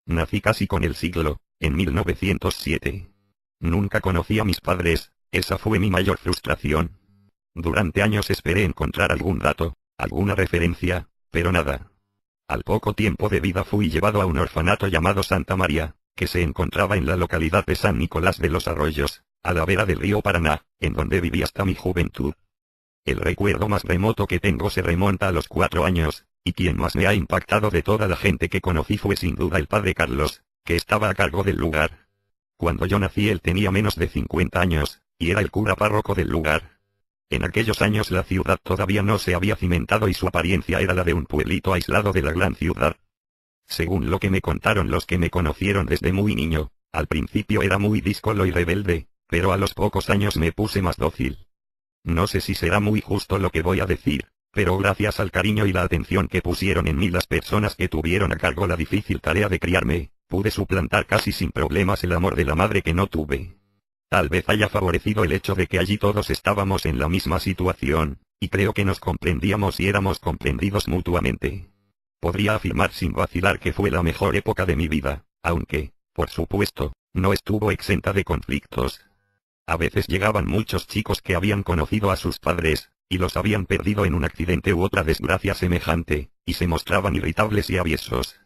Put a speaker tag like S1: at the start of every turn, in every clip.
S1: Nací casi con el siglo, en 1907. Nunca conocí a mis padres, esa fue mi mayor frustración. Durante años esperé encontrar algún dato, alguna referencia, pero nada. Al poco tiempo de vida fui llevado a un orfanato llamado Santa María, que se encontraba en la localidad de San Nicolás de los Arroyos, a la vera del río Paraná, en donde viví hasta mi juventud. El recuerdo más remoto que tengo se remonta a los 4 años, y quien más me ha impactado de toda la gente que conocí fue sin duda el padre Carlos, que estaba a cargo del lugar. Cuando yo nací él tenía menos de 50 años, y era el cura párroco del lugar. En aquellos años la ciudad todavía no se había cimentado y su apariencia era la de un pueblito aislado de la gran ciudad. Según lo que me contaron los que me conocieron desde muy niño, al principio era muy díscolo y rebelde, pero a los pocos años me puse más dócil. No sé si será muy justo lo que voy a decir, pero gracias al cariño y la atención que pusieron en mí las personas que tuvieron a cargo la difícil tarea de criarme, pude suplantar casi sin problemas el amor de la madre que no tuve. Tal vez haya favorecido el hecho de que allí todos estábamos en la misma situación, y creo que nos comprendíamos y éramos comprendidos mutuamente. Podría afirmar sin vacilar que fue la mejor época de mi vida, aunque, por supuesto, no estuvo exenta de conflictos. A veces llegaban muchos chicos que habían conocido a sus padres, y los habían perdido en un accidente u otra desgracia semejante, y se mostraban irritables y aviesos.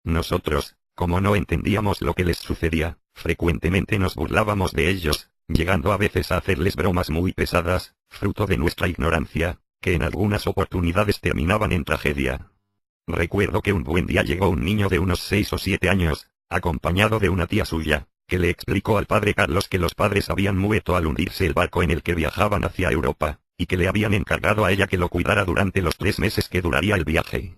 S1: Nosotros, como no entendíamos lo que les sucedía, frecuentemente nos burlábamos de ellos, llegando a veces a hacerles bromas muy pesadas, fruto de nuestra ignorancia, que en algunas oportunidades terminaban en tragedia. Recuerdo que un buen día llegó un niño de unos 6 o 7 años, acompañado de una tía suya, que le explicó al padre Carlos que los padres habían muerto al hundirse el barco en el que viajaban hacia Europa, y que le habían encargado a ella que lo cuidara durante los 3 meses que duraría el viaje.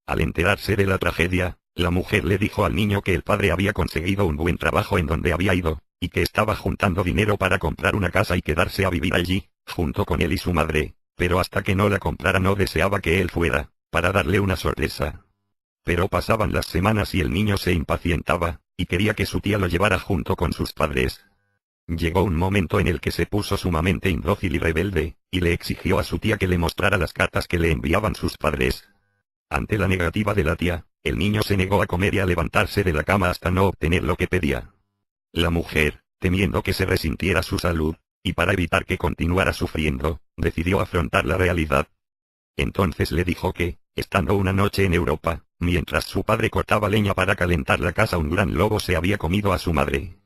S1: Al enterarse de la tragedia, la mujer le dijo al niño que el padre había conseguido un buen trabajo en donde había ido, y que estaba juntando dinero para comprar una casa y quedarse a vivir allí, junto con él y su madre, pero hasta que no la comprara no deseaba que él fuera, para darle una sorpresa. Pero pasaban las semanas y el niño se impacientaba, y quería que su tía lo llevara junto con sus padres. Llegó un momento en el que se puso sumamente indócil y rebelde, y le exigió a su tía que le mostrara las cartas que le enviaban sus padres. Ante la negativa de la tía, el niño se negó a comer y a levantarse de la cama hasta no obtener lo que pedía. La mujer, temiendo que se resintiera su salud, y para evitar que continuara sufriendo, decidió afrontar la realidad. Entonces le dijo que, estando una noche en Europa, mientras su padre cortaba leña para calentar la casa, un gran lobo se había comido a su madre.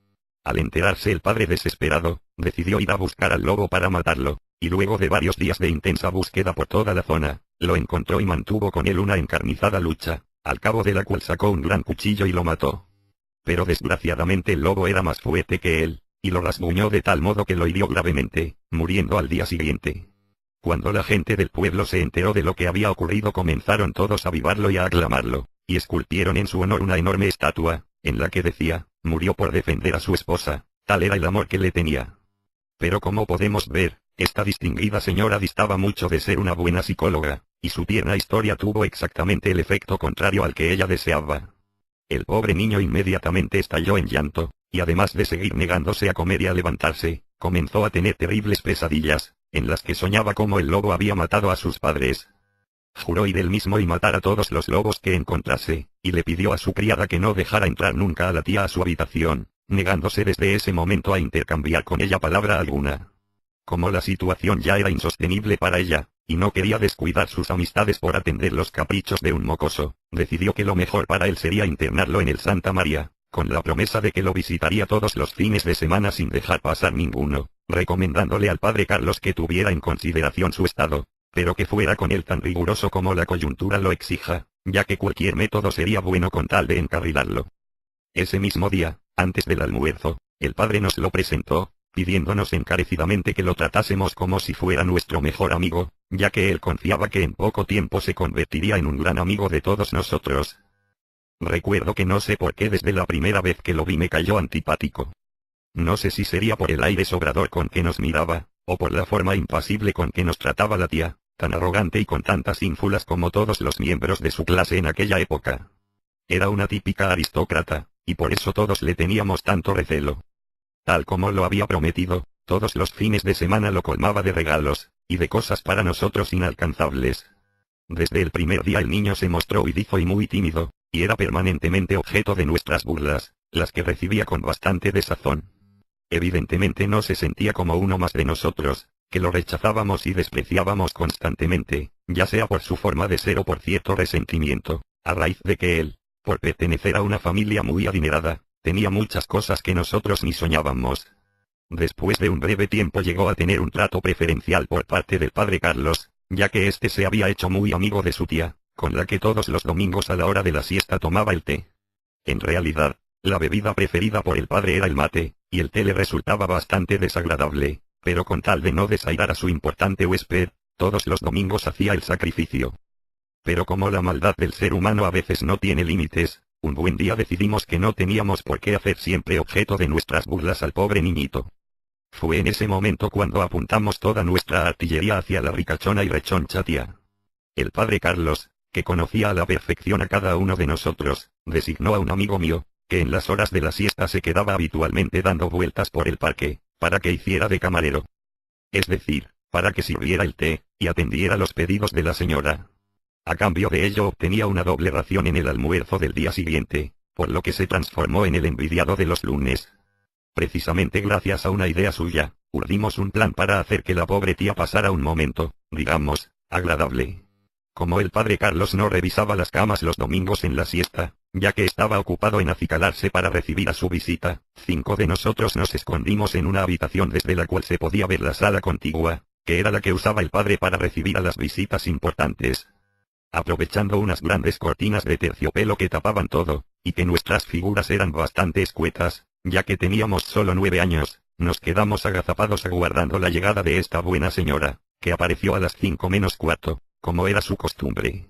S1: Al enterarse el padre desesperado, decidió ir a buscar al lobo para matarlo, y luego de varios días de intensa búsqueda por toda la zona, lo encontró y mantuvo con él una encarnizada lucha, al cabo de la cual sacó un gran cuchillo y lo mató. Pero desgraciadamente el lobo era más fuerte que él, y lo rasguñó de tal modo que lo hirió gravemente, muriendo al día siguiente. Cuando la gente del pueblo se enteró de lo que había ocurrido comenzaron todos a vivarlo y a aclamarlo, y esculpieron en su honor una enorme estatua, en la que decía, murió por defender a su esposa, tal era el amor que le tenía. Pero como podemos ver, esta distinguida señora distaba mucho de ser una buena psicóloga, y su tierna historia tuvo exactamente el efecto contrario al que ella deseaba. El pobre niño inmediatamente estalló en llanto, y además de seguir negándose a comer y a levantarse, comenzó a tener terribles pesadillas, en las que soñaba cómo el lobo había matado a sus padres. Juró ir él mismo y matar a todos los lobos que encontrase, y le pidió a su criada que no dejara entrar nunca a la tía a su habitación, negándose desde ese momento a intercambiar con ella palabra alguna. Como la situación ya era insostenible para ella, y no quería descuidar sus amistades por atender los caprichos de un mocoso, decidió que lo mejor para él sería internarlo en el Santa María, con la promesa de que lo visitaría todos los fines de semana sin dejar pasar ninguno, recomendándole al padre Carlos que tuviera en consideración su estado, pero que fuera con él tan riguroso como la coyuntura lo exija, ya que cualquier método sería bueno con tal de encarrilarlo. Ese mismo día, antes del almuerzo, el padre nos lo presentó, pidiéndonos encarecidamente que lo tratásemos como si fuera nuestro mejor amigo, ya que él confiaba que en poco tiempo se convertiría en un gran amigo de todos nosotros. Recuerdo que no sé por qué desde la primera vez que lo vi me cayó antipático. No sé si sería por el aire sobrador con que nos miraba, o por la forma impasible con que nos trataba la tía, tan arrogante y con tantas ínfulas como todos los miembros de su clase en aquella época. Era una típica aristócrata, y por eso todos le teníamos tanto recelo. Tal como lo había prometido, todos los fines de semana lo colmaba de regalos, y de cosas para nosotros inalcanzables. Desde el primer día el niño se mostró huidizo y muy tímido, y era permanentemente objeto de nuestras burlas, las que recibía con bastante desazón. Evidentemente no se sentía como uno más de nosotros, que lo rechazábamos y despreciábamos constantemente, ya sea por su forma de ser o por cierto resentimiento, a raíz de que él, por pertenecer a una familia muy adinerada, tenía muchas cosas que nosotros ni soñábamos. Después de un breve tiempo llegó a tener un trato preferencial por parte del padre Carlos, ya que éste se había hecho muy amigo de su tía, con la que todos los domingos a la hora de la siesta tomaba el té. En realidad, la bebida preferida por el padre era el mate, y el té le resultaba bastante desagradable, pero con tal de no desairar a su importante huésped, todos los domingos hacía el sacrificio. Pero como la maldad del ser humano a veces no tiene límites, un buen día decidimos que no teníamos por qué hacer siempre objeto de nuestras burlas al pobre niñito. Fue en ese momento cuando apuntamos toda nuestra artillería hacia la ricachona y rechoncha tía. El padre Carlos, que conocía a la perfección a cada uno de nosotros, designó a un amigo mío, que en las horas de la siesta se quedaba habitualmente dando vueltas por el parque, para que hiciera de camarero. Es decir, para que sirviera el té, y atendiera los pedidos de la señora. A cambio de ello obtenía una doble ración en el almuerzo del día siguiente, por lo que se transformó en el envidiado de los lunes. Precisamente gracias a una idea suya, urdimos un plan para hacer que la pobre tía pasara un momento, digamos, agradable. Como el padre Carlos no revisaba las camas los domingos en la siesta, ya que estaba ocupado en acicalarse para recibir a su visita, 5 de nosotros nos escondimos en una habitación desde la cual se podía ver la sala contigua, que era la que usaba el padre para recibir a las visitas importantes. Aprovechando unas grandes cortinas de terciopelo que tapaban todo, y que nuestras figuras eran bastante escuetas, ya que teníamos solo 9 años, nos quedamos agazapados aguardando la llegada de esta buena señora, que apareció a las 5 menos cuarto, como era su costumbre.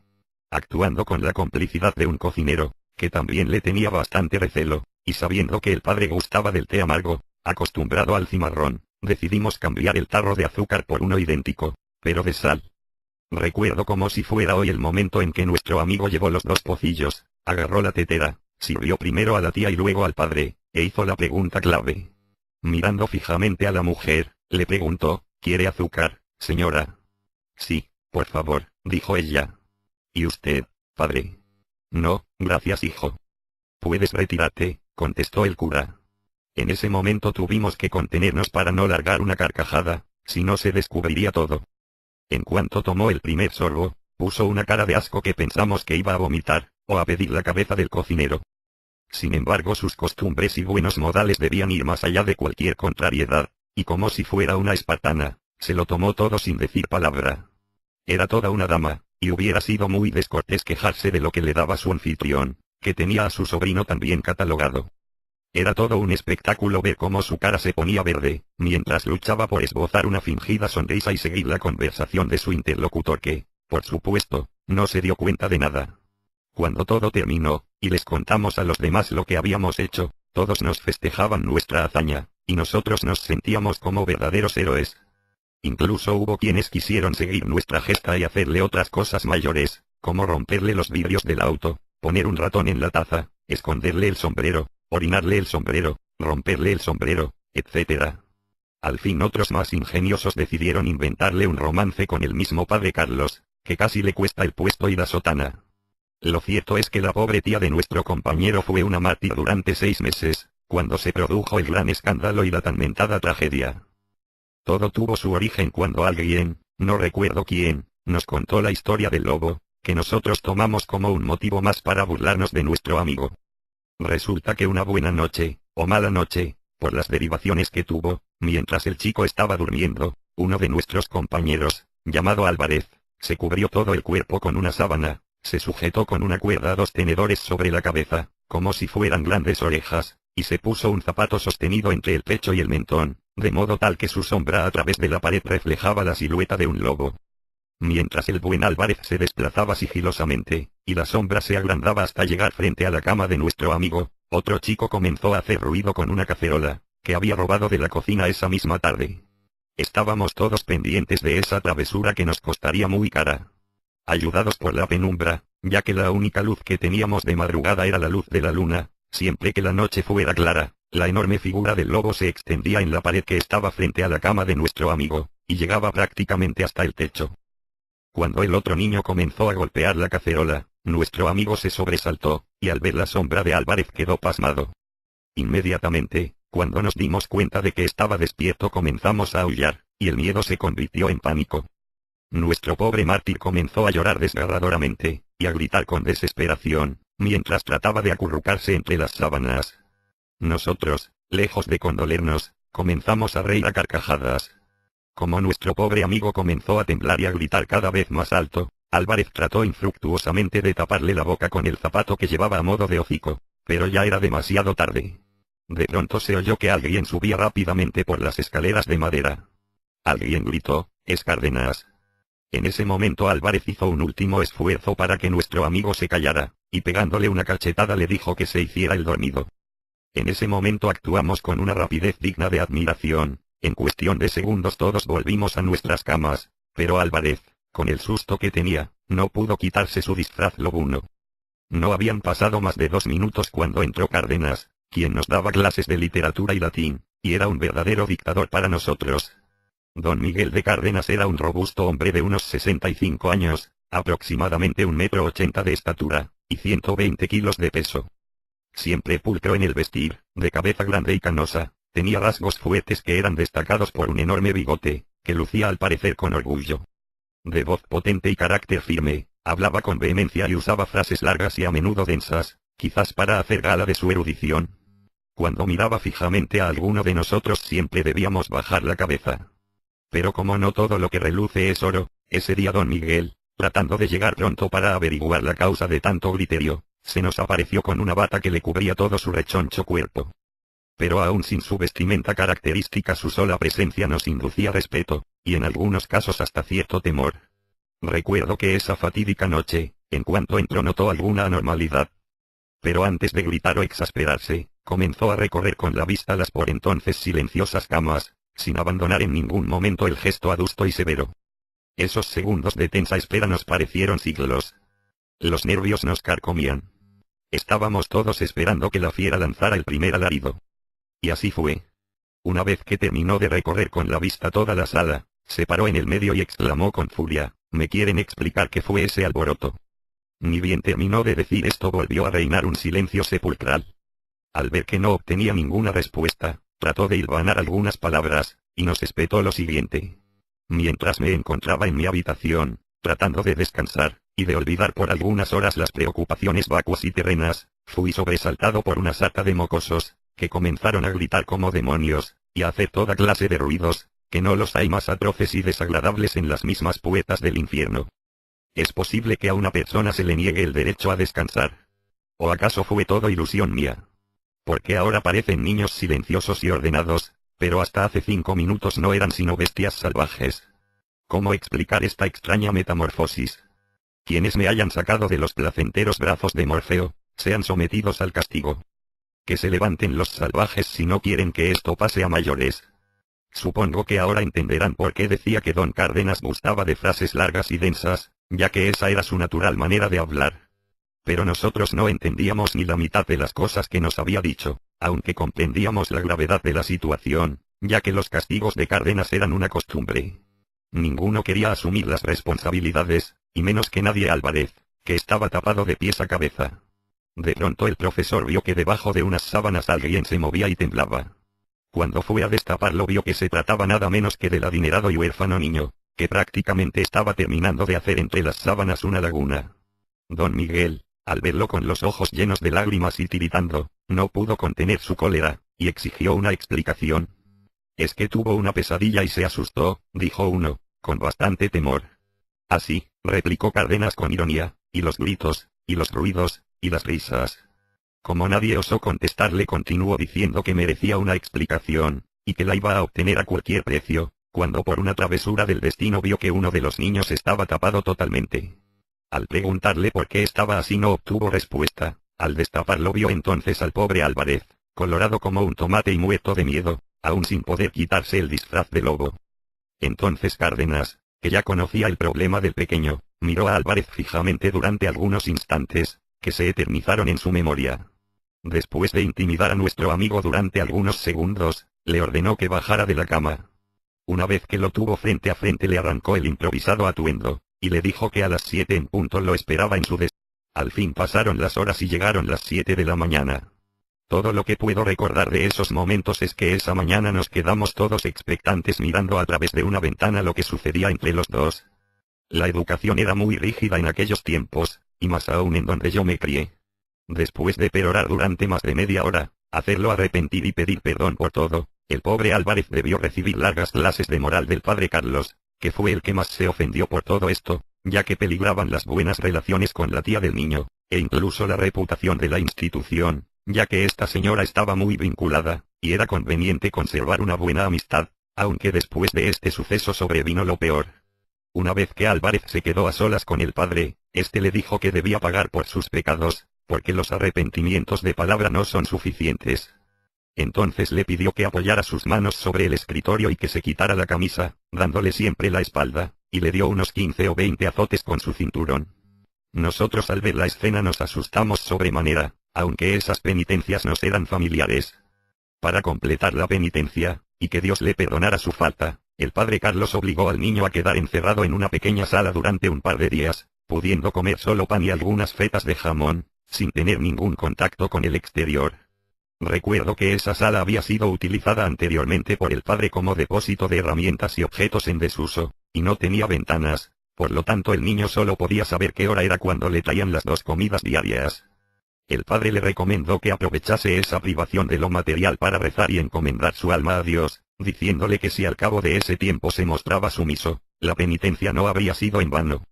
S1: Actuando con la complicidad de un cocinero, que también le tenía bastante recelo, y sabiendo que el padre gustaba del té amargo, acostumbrado al cimarrón, decidimos cambiar el tarro de azúcar por uno idéntico, pero de sal. Recuerdo como si fuera hoy el momento en que nuestro amigo llevó los 2 pocillos, agarró la tetera, sirvió primero a la tía y luego al padre, e hizo la pregunta clave. Mirando fijamente a la mujer, le preguntó, ¿quiere azúcar, señora? Sí, por favor, dijo ella. ¿Y usted, padre? No, gracias hijo. Puedes retirarte, contestó el cura. En ese momento tuvimos que contenernos para no largar una carcajada, si no se descubriría todo. En cuanto tomó el primer sorbo, puso una cara de asco que pensamos que iba a vomitar, o a pedir la cabeza del cocinero. Sin embargo sus costumbres y buenos modales debían ir más allá de cualquier contrariedad, y como si fuera una espartana, se lo tomó todo sin decir palabra. Era toda una dama, y hubiera sido muy descortés quejarse de lo que le daba su anfitrión, que tenía a su sobrino también catalogado. Era todo un espectáculo ver cómo su cara se ponía verde, mientras luchaba por esbozar una fingida sonrisa y seguir la conversación de su interlocutor que, por supuesto, no se dio cuenta de nada. Cuando todo terminó, y les contamos a los demás lo que habíamos hecho, todos nos festejaban nuestra hazaña, y nosotros nos sentíamos como verdaderos héroes. Incluso hubo quienes quisieron seguir nuestra gesta y hacerle otras cosas mayores, como romperle los vidrios del auto, poner un ratón en la taza, esconderle el sombrero, orinarle el sombrero, romperle el sombrero, etc. Al fin otros más ingeniosos decidieron inventarle un romance con el mismo padre Carlos, que casi le cuesta el puesto y la sotana. Lo cierto es que la pobre tía de nuestro compañero fue una mártir durante 6 meses, cuando se produjo el gran escándalo y la tan mentada tragedia. Todo tuvo su origen cuando alguien, no recuerdo quién, nos contó la historia del lobo, que nosotros tomamos como un motivo más para burlarnos de nuestro amigo. Resulta que una buena noche, o mala noche, por las derivaciones que tuvo, mientras el chico estaba durmiendo, uno de nuestros compañeros, llamado Álvarez, se cubrió todo el cuerpo con una sábana, se sujetó con una cuerda 2 tenedores sobre la cabeza, como si fueran grandes orejas, y se puso un zapato sostenido entre el pecho y el mentón, de modo tal que su sombra a través de la pared reflejaba la silueta de un lobo. Mientras el buen Álvarez se desplazaba sigilosamente, y la sombra se agrandaba hasta llegar frente a la cama de nuestro amigo, otro chico comenzó a hacer ruido con una cacerola, que había robado de la cocina esa misma tarde. Estábamos todos pendientes de esa travesura que nos costaría muy cara. Ayudados por la penumbra, ya que la única luz que teníamos de madrugada era la luz de la luna, siempre que la noche fuera clara, la enorme figura del lobo se extendía en la pared que estaba frente a la cama de nuestro amigo, y llegaba prácticamente hasta el techo. Cuando el otro niño comenzó a golpear la cacerola, Nuestro amigo se sobresaltó, y al ver la sombra de Álvarez quedó pasmado. Inmediatamente, cuando nos dimos cuenta de que estaba despierto, comenzamos a aullar, y el miedo se convirtió en pánico. Nuestro pobre mártir comenzó a llorar desgarradoramente, y a gritar con desesperación, mientras trataba de acurrucarse entre las sábanas. Nosotros, lejos de condolernos, comenzamos a reír a carcajadas. Como nuestro pobre amigo comenzó a temblar y a gritar cada vez más alto, Álvarez trató infructuosamente de taparle la boca con el zapato que llevaba a modo de hocico, pero ya era demasiado tarde. De pronto se oyó que alguien subía rápidamente por las escaleras de madera. Alguien gritó: «¡Es Cárdenas!». En ese momento Álvarez hizo un último esfuerzo para que nuestro amigo se callara, y pegándole una cachetada le dijo que se hiciera el dormido. En ese momento actuamos con una rapidez digna de admiración. En cuestión de segundos todos volvimos a nuestras camas, pero Álvarez, con el susto que tenía, no pudo quitarse su disfraz lobuno. No habían pasado más de 2 minutos cuando entró Cárdenas, quien nos daba clases de literatura y latín, y era un verdadero dictador para nosotros. Don Miguel de Cárdenas era un robusto hombre de unos 65 años, aproximadamente 1,80 m de estatura, y 120 kilos de peso. Siempre pulcro en el vestir, de cabeza grande y canosa, tenía rasgos fuertes que eran destacados por un enorme bigote, que lucía al parecer con orgullo. De voz potente y carácter firme, hablaba con vehemencia y usaba frases largas y a menudo densas, quizás para hacer gala de su erudición. Cuando miraba fijamente a alguno de nosotros siempre debíamos bajar la cabeza. Pero como no todo lo que reluce es oro, ese día don Miguel, tratando de llegar pronto para averiguar la causa de tanto griterío, se nos apareció con una bata que le cubría todo su rechoncho cuerpo. Pero aún sin su vestimenta característica su sola presencia nos inducía respeto, y en algunos casos hasta cierto temor. Recuerdo que esa fatídica noche, en cuanto entró notó alguna anormalidad. Pero antes de gritar o exasperarse, comenzó a recorrer con la vista las por entonces silenciosas camas, sin abandonar en ningún momento el gesto adusto y severo. Esos segundos de tensa espera nos parecieron siglos. Los nervios nos carcomían. Estábamos todos esperando que la fiera lanzara el primer alarido. Y así fue. Una vez que terminó de recorrer con la vista toda la sala, se paró en el medio y exclamó con furia: «¿Me quieren explicar qué fue ese alboroto?». Ni bien terminó de decir esto volvió a reinar un silencio sepulcral. Al ver que no obtenía ninguna respuesta, trató de hilvanar algunas palabras, y nos espetó lo siguiente: «Mientras me encontraba en mi habitación, tratando de descansar, y de olvidar por algunas horas las preocupaciones vacuas y terrenas, fui sobresaltado por una sarta de mocosos, que comenzaron a gritar como demonios, y a hacer toda clase de ruidos, que no los hay más atroces y desagradables en las mismas puertas del infierno. ¿Es posible que a una persona se le niegue el derecho a descansar? ¿O acaso fue todo ilusión mía? Porque ahora parecen niños silenciosos y ordenados, pero hasta hace 5 minutos no eran sino bestias salvajes. ¿Cómo explicar esta extraña metamorfosis? Quienes me hayan sacado de los placenteros brazos de Morfeo, sean sometidos al castigo. Que se levanten los salvajes si no quieren que esto pase a mayores. Supongo que ahora entenderán por qué decía que don Cárdenas gustaba de frases largas y densas, ya que esa era su natural manera de hablar. Pero nosotros no entendíamos ni la mitad de las cosas que nos había dicho, aunque comprendíamos la gravedad de la situación, ya que los castigos de Cárdenas eran una costumbre. Ninguno quería asumir las responsabilidades, y menos que nadie Álvarez, que estaba tapado de pies a cabeza. De pronto el profesor vio que debajo de unas sábanas alguien se movía y temblaba. Cuando fue a destaparlo vio que se trataba nada menos que del adinerado y huérfano niño, que prácticamente estaba terminando de hacer entre las sábanas una laguna. Don Miguel, al verlo con los ojos llenos de lágrimas y tiritando, no pudo contener su cólera, y exigió una explicación. «Es que tuvo una pesadilla y se asustó», dijo uno, con bastante temor. «Así», replicó Cárdenas con ironía, «y los gritos, y los ruidos, y las risas». Como nadie osó contestarle continuó diciendo que merecía una explicación, y que la iba a obtener a cualquier precio, cuando por una travesura del destino vio que uno de los niños estaba tapado totalmente. Al preguntarle por qué estaba así no obtuvo respuesta. Al destaparlo vio entonces al pobre Álvarez, colorado como un tomate y muerto de miedo, aún sin poder quitarse el disfraz de lobo. Entonces Cárdenas, que ya conocía el problema del pequeño, miró a Álvarez fijamente durante algunos instantes, que se eternizaron en su memoria. Después de intimidar a nuestro amigo durante algunos segundos, le ordenó que bajara de la cama. Una vez que lo tuvo frente a frente le arrancó el improvisado atuendo, y le dijo que a las 7 en punto lo esperaba en su Al fin pasaron las horas y llegaron las 7 de la mañana. Todo lo que puedo recordar de esos momentos es que esa mañana nos quedamos todos expectantes mirando a través de una ventana lo que sucedía entre los dos. La educación era muy rígida en aquellos tiempos, y más aún en donde yo me crié. Después de perorar durante más de media hora, hacerlo arrepentir y pedir perdón por todo, el pobre Álvarez debió recibir largas clases de moral del padre Carlos, que fue el que más se ofendió por todo esto, ya que peligraban las buenas relaciones con la tía del niño, e incluso la reputación de la institución, ya que esta señora estaba muy vinculada, y era conveniente conservar una buena amistad, aunque después de este suceso sobrevino lo peor. Una vez que Álvarez se quedó a solas con el padre, este le dijo que debía pagar por sus pecados, porque los arrepentimientos de palabra no son suficientes. Entonces le pidió que apoyara sus manos sobre el escritorio y que se quitara la camisa, dándole siempre la espalda, y le dio unos 15 o 20 azotes con su cinturón. Nosotros al ver la escena nos asustamos sobremanera, aunque esas penitencias nos eran familiares. Para completar la penitencia, y que Dios le perdonara su falta, el padre Carlos obligó al niño a quedar encerrado en una pequeña sala durante un par de días, pudiendo comer solo pan y algunas fetas de jamón, sin tener ningún contacto con el exterior. Recuerdo que esa sala había sido utilizada anteriormente por el padre como depósito de herramientas y objetos en desuso, y no tenía ventanas, por lo tanto el niño solo podía saber qué hora era cuando le traían las 2 comidas diarias. El padre le recomendó que aprovechase esa privación de lo material para rezar y encomendar su alma a Dios, diciéndole que si al cabo de ese tiempo se mostraba sumiso, la penitencia no habría sido en vano.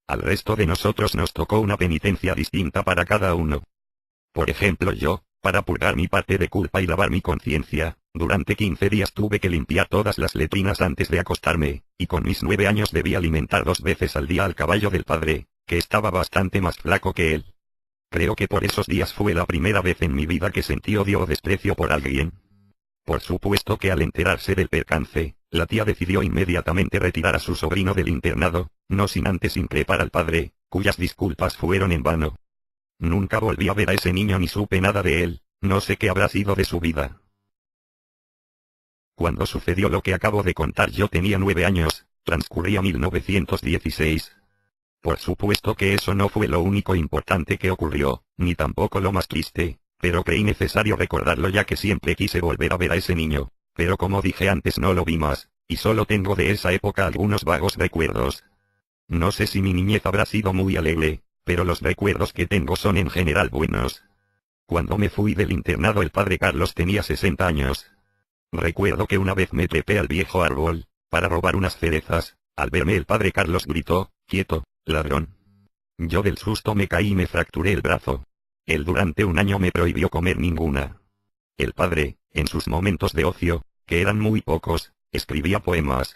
S1: Al resto de nosotros nos tocó una penitencia distinta para cada uno. Por ejemplo yo, para purgar mi parte de culpa y lavar mi conciencia, durante 15 días tuve que limpiar todas las letrinas antes de acostarme, y con mis 9 años debí alimentar 2 veces al día al caballo del padre, que estaba bastante más flaco que él. Creo que por esos días fue la primera vez en mi vida que sentí odio o desprecio por alguien. Por supuesto que al enterarse del percance, la tía decidió inmediatamente retirar a su sobrino del internado, no sin antes increpar al padre, cuyas disculpas fueron en vano. Nunca volví a ver a ese niño ni supe nada de él, no sé qué habrá sido de su vida. Cuando sucedió lo que acabo de contar yo tenía 9 años, transcurría 1916. Por supuesto que eso no fue lo único importante que ocurrió, ni tampoco lo más triste, pero creí necesario recordarlo ya que siempre quise volver a ver a ese niño, pero como dije antes no lo vi más, y solo tengo de esa época algunos vagos recuerdos. No sé si mi niñez habrá sido muy alegre, pero los recuerdos que tengo son en general buenos. Cuando me fui del internado el padre Carlos tenía 60 años. Recuerdo que una vez me trepé al viejo árbol, para robar unas cerezas, al verme el padre Carlos gritó, «¡Quieto, ladrón!». Yo del susto me caí y me fracturé el brazo. Él durante un año me prohibió comer ninguna. El padre, en sus momentos de ocio, que eran muy pocos, escribía poemas.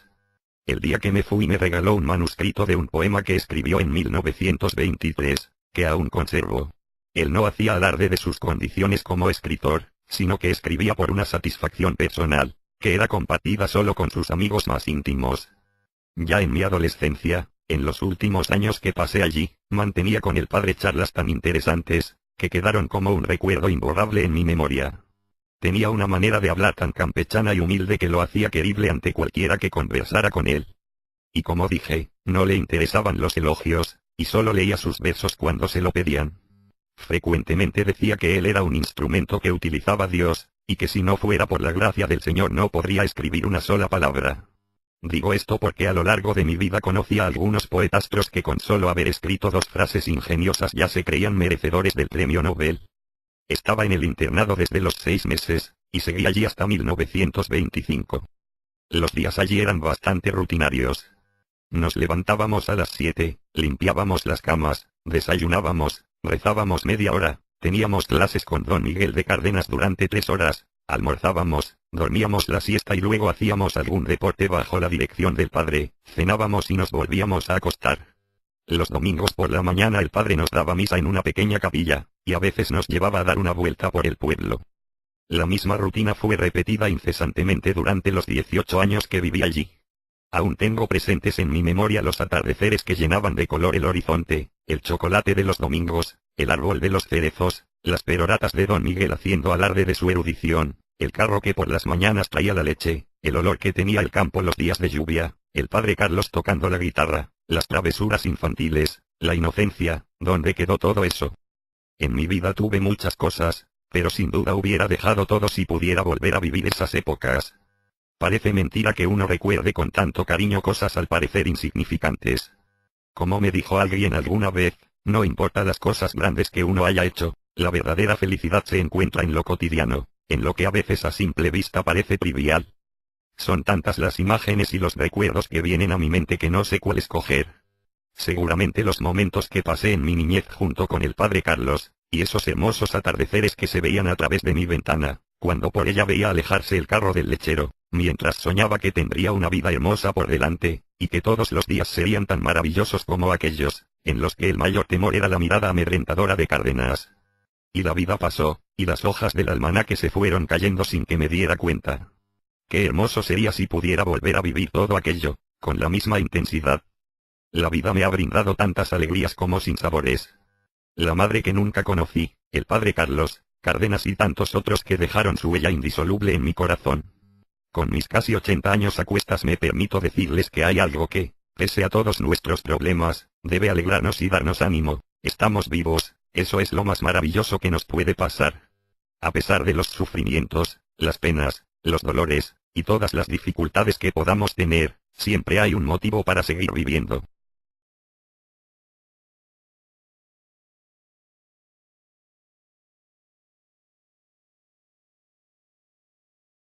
S1: El día que me fui me regaló un manuscrito de un poema que escribió en 1923, que aún conservo. Él no hacía alarde de sus condiciones como escritor, sino que escribía por una satisfacción personal, que era compartida solo con sus amigos más íntimos. Ya en mi adolescencia, en los últimos años que pasé allí, mantenía con el padre charlas tan interesantes, que quedaron como un recuerdo imborrable en mi memoria. Tenía una manera de hablar tan campechana y humilde que lo hacía querible ante cualquiera que conversara con él. Y como dije, no le interesaban los elogios, y solo leía sus versos cuando se lo pedían. Frecuentemente decía que él era un instrumento que utilizaba Dios, y que si no fuera por la gracia del Señor no podría escribir una sola palabra. Digo esto porque a lo largo de mi vida conocí a algunos poetastros que con solo haber escrito 2 frases ingeniosas ya se creían merecedores del premio Nobel. Estaba en el internado desde los 6 meses, y seguí allí hasta 1925. Los días allí eran bastante rutinarios. Nos levantábamos a las 7, limpiábamos las camas, desayunábamos, rezábamos media hora, teníamos clases con don Miguel de Cárdenas durante 3 horas, almorzábamos, dormíamos la siesta y luego hacíamos algún deporte bajo la dirección del padre, cenábamos y nos volvíamos a acostar. Los domingos por la mañana el padre nos daba misa en una pequeña capilla, y a veces nos llevaba a dar una vuelta por el pueblo. La misma rutina fue repetida incesantemente durante los 18 años que viví allí. Aún tengo presentes en mi memoria los atardeceres que llenaban de color el horizonte, el chocolate de los domingos, el árbol de los cerezos, las peroratas de don Miguel haciendo alarde de su erudición, el carro que por las mañanas traía la leche, el olor que tenía el campo los días de lluvia, el padre Carlos tocando la guitarra, las travesuras infantiles, la inocencia, ¿Dónde quedó todo eso? En mi vida tuve muchas cosas, pero sin duda hubiera dejado todo si pudiera volver a vivir esas épocas. Parece mentira que uno recuerde con tanto cariño cosas al parecer insignificantes. Como me dijo alguien alguna vez, no importa las cosas grandes que uno haya hecho, la verdadera felicidad se encuentra en lo cotidiano, en lo que a veces a simple vista parece trivial. Son tantas las imágenes y los recuerdos que vienen a mi mente que no sé cuál escoger. Seguramente los momentos que pasé en mi niñez junto con el padre Carlos, y esos hermosos atardeceres que se veían a través de mi ventana, cuando por ella veía alejarse el carro del lechero, mientras soñaba que tendría una vida hermosa por delante, y que todos los días serían tan maravillosos como aquellos, en los que el mayor temor era la mirada amedrentadora de Cárdenas. Y la vida pasó, y las hojas del almanaque se fueron cayendo sin que me diera cuenta. Qué hermoso sería si pudiera volver a vivir todo aquello, con la misma intensidad. La vida me ha brindado tantas alegrías como sinsabores. La madre que nunca conocí, el padre Carlos, Cárdenas y tantos otros que dejaron su huella indisoluble en mi corazón. Con mis casi 80 años a cuestas me permito decirles que hay algo que, pese a todos nuestros problemas, debe alegrarnos y darnos ánimo. Estamos vivos, eso es lo más maravilloso que nos puede pasar. A pesar de los sufrimientos, las penas, los dolores, y todas las dificultades que podamos tener, siempre hay un motivo para seguir viviendo.